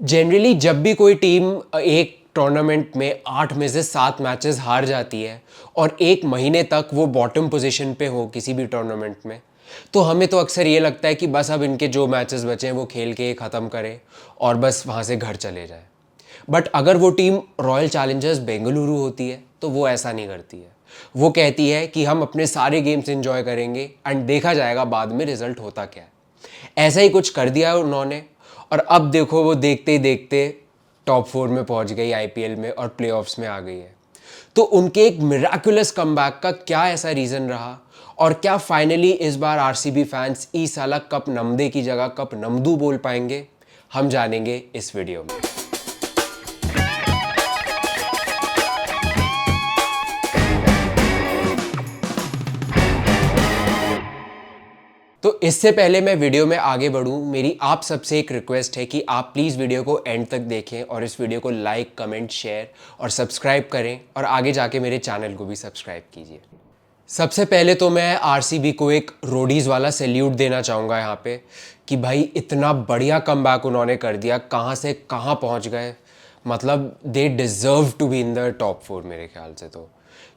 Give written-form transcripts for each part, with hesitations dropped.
Generally जब भी कोई टीम एक टूर्नामेंट में 8 में से 7 मैचेस हार जाती है और एक महीने तक वो बॉटम पोजीशन पे हो किसी भी टूर्नामेंट में, तो हमें तो अक्सर ये लगता है कि बस अब इनके जो मैचेस बचे हैं वो खेल के ख़त्म करें और बस वहाँ से घर चले जाए। बट अगर वो टीम रॉयल चैलेंजर्स बेंगलुरु होती है तो वो ऐसा नहीं करती है। वो कहती है कि हम अपने सारे गेम्स एंजॉय करेंगे एंड देखा जाएगा बाद में रिजल्ट होता क्या है। ऐसा ही कुछ कर दिया उन्होंने और अब देखो वो देखते ही देखते टॉप 4 में पहुंच गई आईपीएल में और प्लेऑफ्स में आ गई है। तो उनके एक मिराकुलस कमबैक का क्या ऐसा रीज़न रहा और क्या फाइनली इस बार आरसीबी फैंस ई साला कप नमदे की जगह कप नमदू बोल पाएंगे, हम जानेंगे इस वीडियो में। तो इससे पहले मैं वीडियो में आगे बढ़ूं, मेरी आप सबसे एक रिक्वेस्ट है कि आप प्लीज़ वीडियो को एंड तक देखें और इस वीडियो को लाइक, कमेंट, शेयर और सब्सक्राइब करें और आगे जाके मेरे चैनल को भी सब्सक्राइब कीजिए। सबसे पहले तो मैं आरसीबी को एक रोडीज़ वाला सैल्यूट देना चाहूँगा यहाँ पे कि भाई इतना बढ़िया कमबैक उन्होंने कर दिया, कहाँ से कहाँ पहुँच गए। मतलब they deserve to be in the top 4 मेरे ख्याल से। तो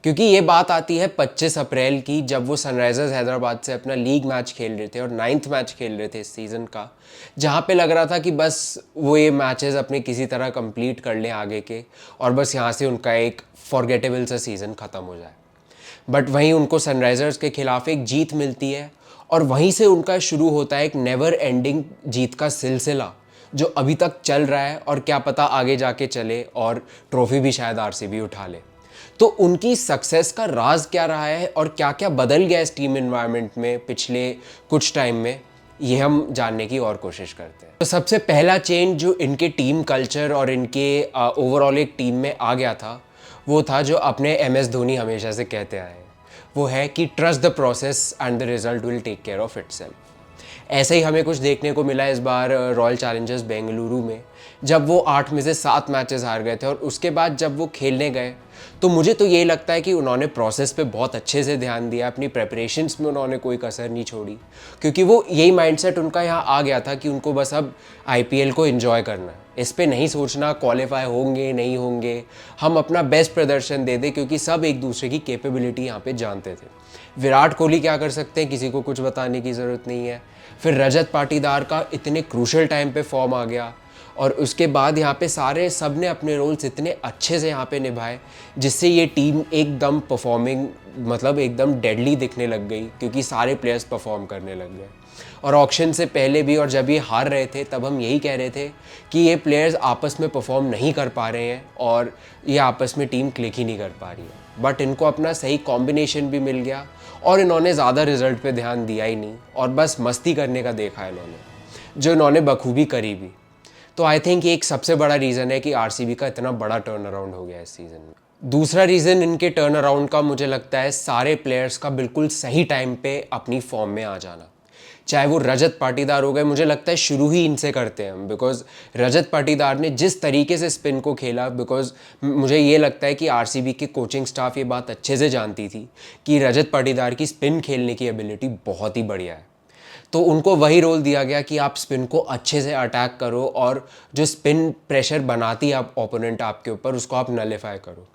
क्योंकि ये बात आती है 25 अप्रैल की, जब वो सनराइजर्स हैदराबाद से अपना लीग मैच खेल रहे थे और 9th मैच खेल रहे थे इस सीज़न का, जहाँ पे लग रहा था कि बस वो ये मैचेस अपने किसी तरह कंप्लीट कर लें आगे के और बस यहाँ से उनका एक फॉरगेटेबल सा सीज़न ख़त्म हो जाए। बट वहीं उनको सनराइजर्स के खिलाफ एक जीत मिलती है और वहीं से उनका शुरू होता है एक नेवर एंडिंग जीत का सिलसिला जो अभी तक चल रहा है और क्या पता आगे जाके चले और ट्रॉफी भी शायद आरसीबी उठा ले। तो उनकी सक्सेस का राज क्या रहा है और क्या क्या बदल गया इस टीम एनवायरनमेंट में पिछले कुछ टाइम में, ये हम जानने की और कोशिश करते हैं। तो सबसे पहला चेंज जो इनके टीम कल्चर और इनके ओवरऑल एक टीम में आ गया था, वो था जो अपने एमएस धोनी हमेशा से कहते आए हैं, वो है कि trust the process and the result will take care of itself. ऐसे ही हमें कुछ देखने को मिला इस बार रॉयल चैलेंजर्स बेंगलुरु में, जब वो 8 में से 7 मैचेस हार गए थे और उसके बाद जब वो खेलने गए तो मुझे तो यही लगता है कि उन्होंने प्रोसेस पे बहुत अच्छे से ध्यान दिया, अपनी प्रेपरेशंस में उन्होंने कोई कसर नहीं छोड़ी, क्योंकि वो यही माइंडसेट उनका यहाँ आ गया था कि उनको बस अब आईपीएल को एंजॉय करना है, इस पे नहीं सोचना क्वालिफाई होंगे नहीं होंगे, हम अपना बेस्ट प्रदर्शन दे दें, क्योंकि सब एक दूसरे की कैपेबिलिटी यहाँ पे जानते थे। विराट कोहली क्या कर सकते हैं किसी को कुछ बताने की ज़रूरत नहीं है। फिर रजत पाटीदार का इतने क्रूशल टाइम पे फॉर्म आ गया और उसके बाद यहाँ पे सारे सब ने अपने रोल्स इतने अच्छे से यहाँ पे निभाए जिससे ये टीम एकदम परफॉर्मिंग, मतलब एकदम डेडली दिखने लग गई, क्योंकि सारे प्लेयर्स परफॉर्म करने लग गए। और ऑक्शन से पहले भी और जब ये हार रहे थे तब हम यही कह रहे थे कि ये प्लेयर्स आपस में परफॉर्म नहीं कर पा रहे हैं और ये आपस में टीम क्लिक ही नहीं कर पा रही है। बट इनको अपना सही कॉम्बिनेशन भी मिल गया और इन्होंने ज़्यादा रिजल्ट पे ध्यान दिया ही नहीं और बस मस्ती करने का देखा इन्होंने, जो इन्होंने बखूबी करी भी। तो आई थिंक एक सबसे बड़ा रीज़न है कि आरसीबी का इतना बड़ा टर्न अराउंड हो गया इस सीज़न में। दूसरा रीज़न इनके टर्न अराउंड का मुझे लगता है सारे प्लेयर्स का बिल्कुल सही टाइम पे अपनी फॉर्म में आ जाना। चाहे वो रजत पाटीदार हो गए, मुझे लगता है शुरू ही इनसे करते हैं हम, बिकॉज रजत पाटीदार ने जिस तरीके से स्पिन को खेला, बिकॉज मुझे ये लगता है कि आरसीबी के कोचिंग स्टाफ ये बात अच्छे से जानती थी कि रजत पाटीदार की स्पिन खेलने की एबिलिटी बहुत ही बढ़िया है। तो उनको वही रोल दिया गया कि आप स्पिन को अच्छे से अटैक करो और जो स्पिन प्रेशर बनाती है आप ओपोनेंट आपके ऊपर, उसको आप नलीफाई करो।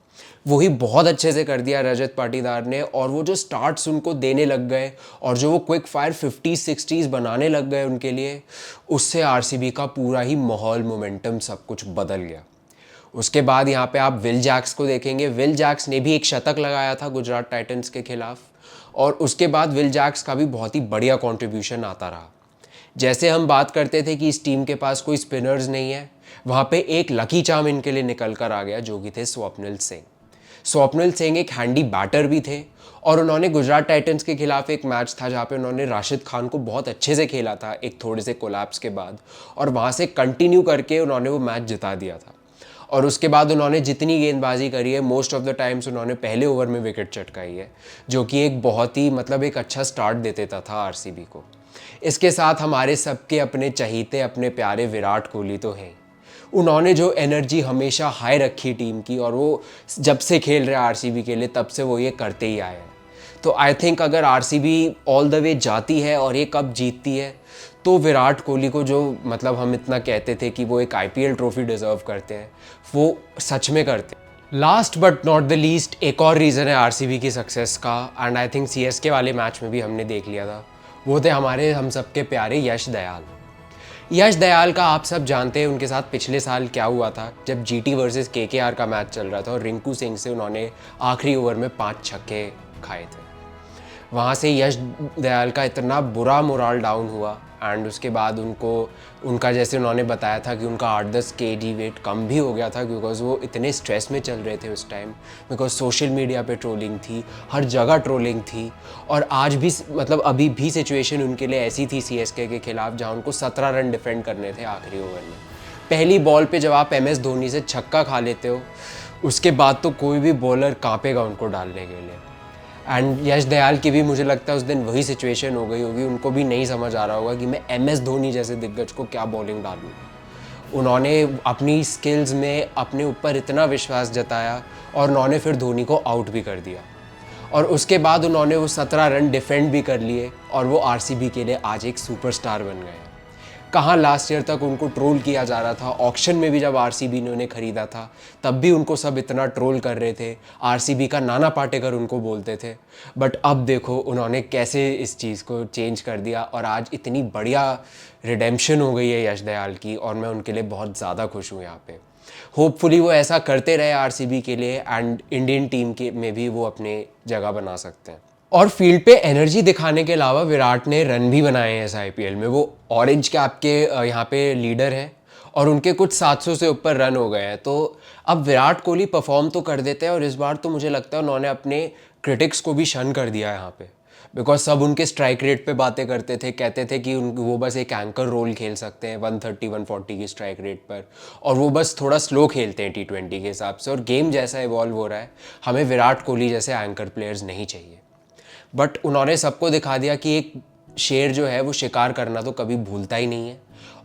वही बहुत अच्छे से कर दिया रजत पाटीदार ने और वो जो स्टार्ट्स उनको देने लग गए और जो वो क्विक फायर 50-60s बनाने लग गए उनके लिए, उससे आरसीबी का पूरा ही माहौल, मोमेंटम, सब कुछ बदल गया। उसके बाद यहाँ पे आप विल जैक्स को देखेंगे। विल जैक्स ने भी एक शतक लगाया था गुजरात टाइटंस के खिलाफ और उसके बाद विल जैक्स का भी बहुत ही बढ़िया कंट्रीब्यूशन आता रहा। जैसे हम बात करते थे कि इस टीम के पास कोई स्पिनर्स नहीं है, वहाँ पे एक लकी चार्म इनके लिए निकल कर आ गया, जो कि थे स्वप्निल सिंह। स्वप्निल सिंह एक हैंडी बैटर भी थे और उन्होंने गुजरात टाइटंस के खिलाफ एक मैच था जहाँ पे उन्होंने राशिद खान को बहुत अच्छे से खेला था एक थोड़े से कोलैप्स के बाद, और वहाँ से कंटिन्यू करके उन्होंने वो मैच जिता दिया था। और उसके बाद उन्होंने जितनी गेंदबाजी करी है, मोस्ट ऑफ द टाइम्स उन्होंने पहले ओवर में विकेट चटकाई है, जो कि एक बहुत ही, मतलब एक अच्छा स्टार्ट दे देता था आरसीबी को। इसके साथ हमारे सबके अपने चहीते, अपने प्यारे विराट कोहली तो हैं। उन्होंने जो एनर्जी हमेशा हाई रखी टीम की, और वो जब से खेल रहे आरसीबी के लिए तब से वो ये करते ही आए हैं। तो आई थिंक अगर आरसीबी ऑल द वे जाती है और ये कप जीतती है तो विराट कोहली को जो मतलब हम इतना कहते थे कि वो एक आईपीएल ट्रॉफी डिजर्व करते हैं वो सच में करते हैं। Last but not the least एक और रीज़न है आरसीबी की सक्सेस का, एंड आई थिंक सीएसके वाले मैच में भी हमने देख लिया था, वो थे हमारे हम सबके प्यारे यश दयाल। यश दयाल का आप सब जानते हैं उनके साथ पिछले साल क्या हुआ था जब जीटी वर्सेस केकेआर का मैच चल रहा था और रिंकू सिंह से उन्होंने आखिरी ओवर में 5 छक्के खाए थे। वहाँ से यश दयाल का इतना बुरा मोराल डाउन हुआ, एंड उसके बाद उनका जैसे उन्होंने बताया था कि उनका 8-10 kg वेट कम भी हो गया था, बिकॉज वो इतने स्ट्रेस में चल रहे थे उस टाइम, बिकॉज सोशल मीडिया पे ट्रोलिंग थी, हर जगह ट्रोलिंग थी। और आज भी मतलब अभी भी सिचुएशन उनके लिए ऐसी थी सीएसके के खिलाफ जहाँ उनको 17 रन डिफेंड करने थे आखिरी ओवर में। पहली बॉल पे जब आप MS धोनी से छक्का खा लेते हो उसके बाद तो कोई भी बॉलर कांपेगा उनको डालने के लिए। एंड यश दयाल की भी मुझे लगता है उस दिन वही सिचुएशन हो गई होगी, उनको भी नहीं समझ आ रहा होगा कि मैं MS धोनी जैसे दिग्गज को क्या बॉलिंग डालूँ। उन्होंने अपनी स्किल्स में अपने ऊपर इतना विश्वास जताया और उन्होंने फिर धोनी को आउट भी कर दिया, और उसके बाद उन्होंने वो 17 रन डिफेंड भी कर लिए और वो आरसीबी के लिए आज एक सुपरस्टार बन गए। कहाँ लास्ट ईयर तक उनको ट्रोल किया जा रहा था, ऑक्शन में भी जब आरसीबी ने उन्हें ख़रीदा था तब भी उनको सब इतना ट्रोल कर रहे थे, आरसीबी का नाना पाटेकर उनको बोलते थे। बट अब देखो उन्होंने कैसे इस चीज़ को चेंज कर दिया और आज इतनी बढ़िया रिडेम्पशन हो गई है यश दयाल की, और मैं उनके लिए बहुत ज़्यादा खुश हूँ यहाँ पे। होपफुली वो ऐसा करते रहे आरसीबी के लिए, एंड इंडियन टीम के में भी वो अपने जगह बना सकते हैं। और फील्ड पे एनर्जी दिखाने के अलावा विराट ने रन भी बनाए हैं इस आईपीएल में। वो ऑरेंज कैप के यहाँ पे लीडर हैं और उनके कुछ 700 से ऊपर रन हो गए हैं। तो अब विराट कोहली परफॉर्म तो कर देते हैं, और इस बार तो मुझे लगता है उन्होंने अपने क्रिटिक्स को भी शन कर दिया यहाँ पे, बिकॉज सब उनके स्ट्राइक रेट पे बातें करते थे, कहते थे कि वो बस एक एंकर रोल खेल सकते हैं 130-140 की स्ट्राइक रेट पर, और वो बस थोड़ा स्लो खेलते हैं T20 के हिसाब से, और गेम जैसा इवॉल्व हो रहा है हमें विराट कोहली जैसे एंकर प्लेयर्स नहीं चाहिए। बट उन्होंने सबको दिखा दिया कि एक शेर जो है वो शिकार करना तो कभी भूलता ही नहीं है,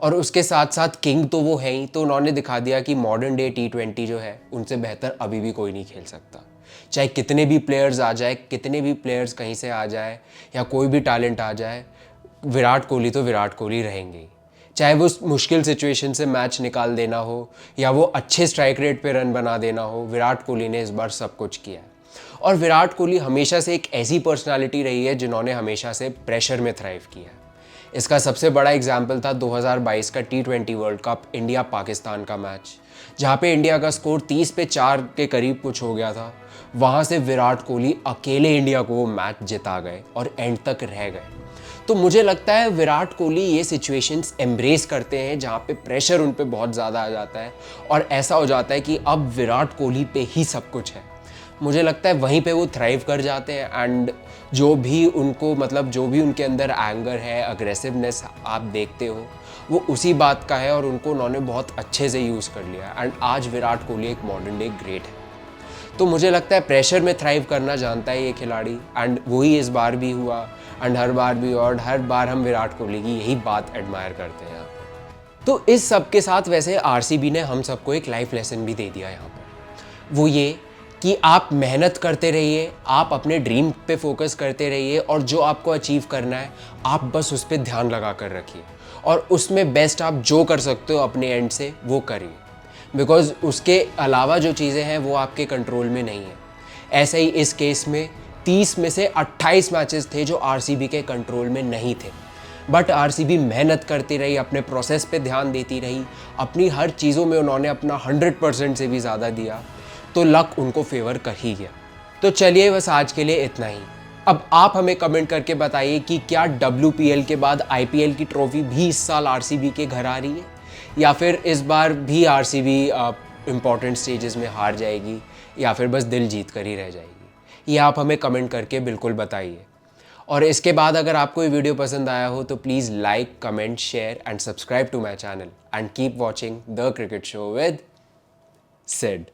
और उसके साथ साथ किंग तो वो है ही। तो उन्होंने दिखा दिया कि मॉडर्न डे T20 जो है उनसे बेहतर अभी भी कोई नहीं खेल सकता। चाहे कितने भी प्लेयर्स आ जाए, कितने भी प्लेयर्स कहीं से आ जाए, या कोई भी टैलेंट आ जाए, विराट कोहली तो विराट कोहली रहेंगे ही। चाहे वो मुश्किल सिचुएशन से मैच निकाल देना हो या वो अच्छे स्ट्राइक रेट पे रन बना देना हो, विराट कोहली ने इस बार सब कुछ किया है। और विराट कोहली हमेशा से एक ऐसी पर्सनालिटी रही है जिन्होंने हमेशा से प्रेशर में थ्राइव किया है। इसका सबसे बड़ा एग्जाम्पल था 2022 का T20 world cup India Pakistan का मैच, जहाँ पे इंडिया का स्कोर 30-4 के करीब कुछ हो गया था। वहाँ से विराट कोहली अकेले इंडिया को वो मैच जिता गए और एंड तक रह गए। तो मुझे लगता है विराट कोहली ये सिचुएशंस एम्ब्रेस करते हैं जहाँ पे प्रेशर उन पे बहुत ज़्यादा आ जाता है, और ऐसा हो जाता है कि अब विराट कोहली पे ही सब कुछ है। मुझे लगता है वहीं पे वो थ्राइव कर जाते हैं, एंड जो भी उनको मतलब जो भी उनके अंदर एंगर है, अग्रेसिवनेस आप देखते हो, वो उसी बात का है, और उन्होंने बहुत अच्छे से यूज़ कर लिया। एंड आज विराट कोहली एक मॉडर्न डे ग्रेट है। तो मुझे लगता है प्रेशर में थ्राइव करना जानता है ये खिलाड़ी, एंड वही इस बार भी हुआ, एंड हर बार भी, और हर बार हम विराट कोहली की यही बात एडमायर करते हैं यहाँ पे। तो इस सब के साथ वैसे आरसीबी ने हम सबको एक लाइफ लेसन भी दे दिया यहाँ पर, वो ये कि आप मेहनत करते रहिए, आप अपने ड्रीम पे फोकस करते रहिए, और जो आपको अचीव करना है आप बस उस पर ध्यान लगा कर रखिए, और उसमें बेस्ट आप जो कर सकते हो अपने एंड से वो करिए, बिकॉज उसके अलावा जो चीज़ें हैं वो आपके कंट्रोल में नहीं है। ऐसे ही इस केस में 30 में से 28 मैचेस थे जो आरसीबी के कंट्रोल में नहीं थे, बट आरसीबी मेहनत करती रही, अपने प्रोसेस पे ध्यान देती रही, अपनी हर चीज़ों में उन्होंने अपना 100% से भी ज़्यादा दिया, तो लक उनको फेवर कर ही गया। तो चलिए बस आज के लिए इतना ही। अब आप हमें कमेंट करके बताइए कि क्या WPL के बाद IPL की ट्रॉफी भी इस साल आरसीबी के घर आ रही है, या फिर इस बार भी आरसीबी इम्पॉर्टेंट स्टेजेस में हार जाएगी, या फिर बस दिल जीत कर ही रह जाएगी। ये आप हमें कमेंट करके बिल्कुल बताइए। और इसके बाद अगर आपको ये वीडियो पसंद आया हो तो please like, comment, share and subscribe to my channel, and keep watching the cricket show with Sid.